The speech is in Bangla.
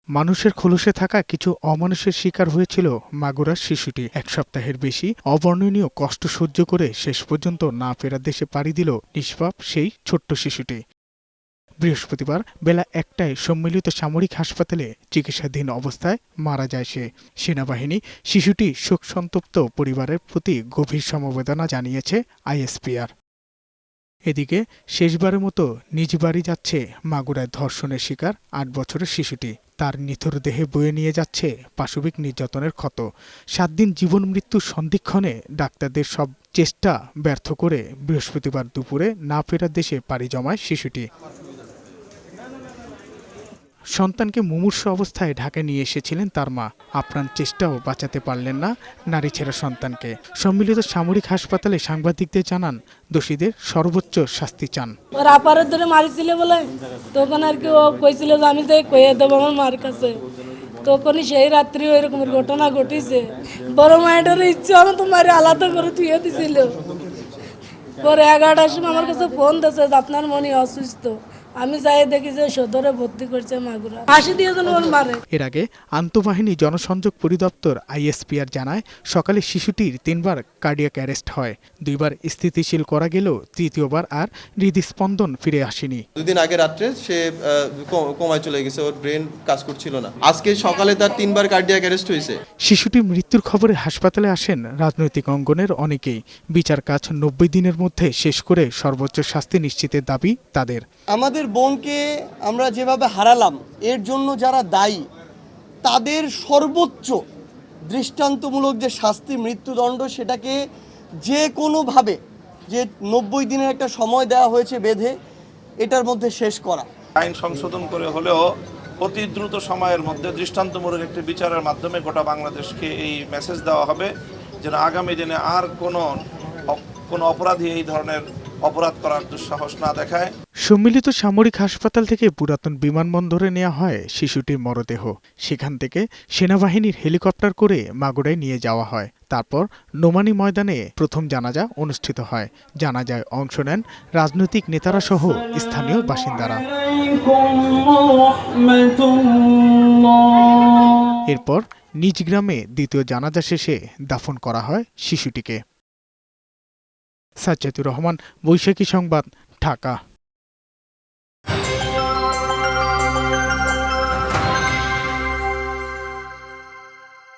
মানুষের খোলসে থাকা কিছু অমানুষের শিকার হয়েছিল মাগুরার শিশুটি। এক সপ্তাহের বেশি অবর্ণনীয় কষ্ট সহ্য করে শেষ পর্যন্ত না ফেরার দেশে পাড়ি দিল নিষ্পাপ সেই ছোট্ট শিশুটি। বৃহস্পতিবার বেলা ১টায় সম্মিলিত সামরিক হাসপাতালে চিকিৎসাধীন অবস্থায় মারা যায় সে। সেনাবাহিনী শিশুটি শোকসন্তপ্ত পরিবারের প্রতি গভীর সমবেদনা জানিয়েছে আইএসপিআর। এদিকে শেষবারের মতো নিজ বাড়ি যাচ্ছে মাগুরায় ধর্ষণের শিকার ৮ বছরের শিশুটি। তার নিথর দেহে বয়ে নিয়ে যাচ্ছে পাশবিক নির্যাতনের ক্ষত। ৭ দিন জীবন মৃত্যুর সন্ধিক্ষণে ডাক্তারদের সব চেষ্টা ব্যর্থ করে বৃহস্পতিবার দুপুরে না ফেরার দেশে পাড়ি জমায় শিশুটি। সন্তানকে মুমূর্ষ অবস্থায় ঢাকায় নিয়ে এসেছিলেন তার মা। আপ্রাণ চেষ্টাও বাঁচাতে পারলেন না নারী ছেঁড়া সন্তানকে। সম্মিলিত সামরিক হাসপাতালে সাংবাদিকদের জানান, দোষীদের সর্বোচ্চ শাস্তি চান। ওর আপারের ধরে মারিছিল বলে তখন আর কি ও কইছিল যে আমি যাই কইয়ে দেবো আমার মার কাছে। তখনই সেই রাত্রি ওই রকমের ঘটনা ঘটেছে। বড় মায়ের ইচ্ছে আমি তোমার আলাদা করে থুয়ে দিছিল। পরে 11টার সময় আমার কাছে ফোন দিয়েছে যে আপনার মনে অসুস্থ। আমি যাই দেখি যে সদরে ভর্তি করছে মাগুরা। ফাঁসি দিয়েছেন ওর মারে। এর আগে আন্তঃবাহিনী জনসংযোগ পরিদপ্তর আইএসপিআর জানায়, সকালে শিশুটির 3বার কার্ডিয়াক অ্যারেস্ট হয়। 2বার স্থিতিশীল করা গেলেও তৃতীয়বার আর হৃদস্পন্দন ফিরে আসেনি। 2 দিন আগে রাত্রে সে কোমায় চলে গেছে, ওর ব্রেন কাজ করছিল না। আজকে সকালে তার 3বার কার্ডিয়াক অ্যারেস্ট হয়েছে। শিশুটির মৃত্যুর খবরে হাসপাতালে আসেন রাজনৈতিক অঙ্গনের অনেকেই। বিচার কাজ 90 দিনের মধ্যে শেষ করে সর্বোচ্চ শাস্তি নিশ্চিতের দাবি তাদের। আমাদের বোনকে আমরা যেভাবে হারালাম, এর জন্য যারা দায়ী তাদের সর্বোচ্চ দৃষ্টান্তমূলক যে শাস্তি, মৃত্যুদণ্ড, সেটাকে যে কোনোভাবে, যে 90 দিনের একটা সময় দেওয়া হয়েছে বেঁধে, এটার মধ্যে শেষ করা। আইন সংশোধন করে হলেও অতি দ্রুত সময়ের মধ্যে দৃষ্টান্তমূলক একটি বিচারের মাধ্যমে গোটা বাংলাদেশকে এই মেসেজ দেওয়া হবে যেন আগামী দিনে আর কোনো অপরাধী এই ধরনের অপরাধ করার দুঃসাহস না দেখায়। সম্মিলিত সামরিক হাসপাতাল থেকে পুরাতন বিমানবন্দরে নেওয়া হয় শিশুটির মরদেহ। সেখান থেকে সেনাবাহিনীর হেলিকপ্টার করে মাগুরায় নিয়ে যাওয়া হয়। তারপর নোমানী ময়দানে প্রথম জানাজা অনুষ্ঠিত হয়। জানাজায় অংশ নেন রাজনৈতিক নেতারা সহ স্থানীয় বাসিন্দারা। এরপর নিজ গ্রামে দ্বিতীয় জানাজা শেষে দাফন করা হয় শিশুটিকে। সাজ্জাদুর রহমান, বৈশাখী সংবাদ, ঢাকা।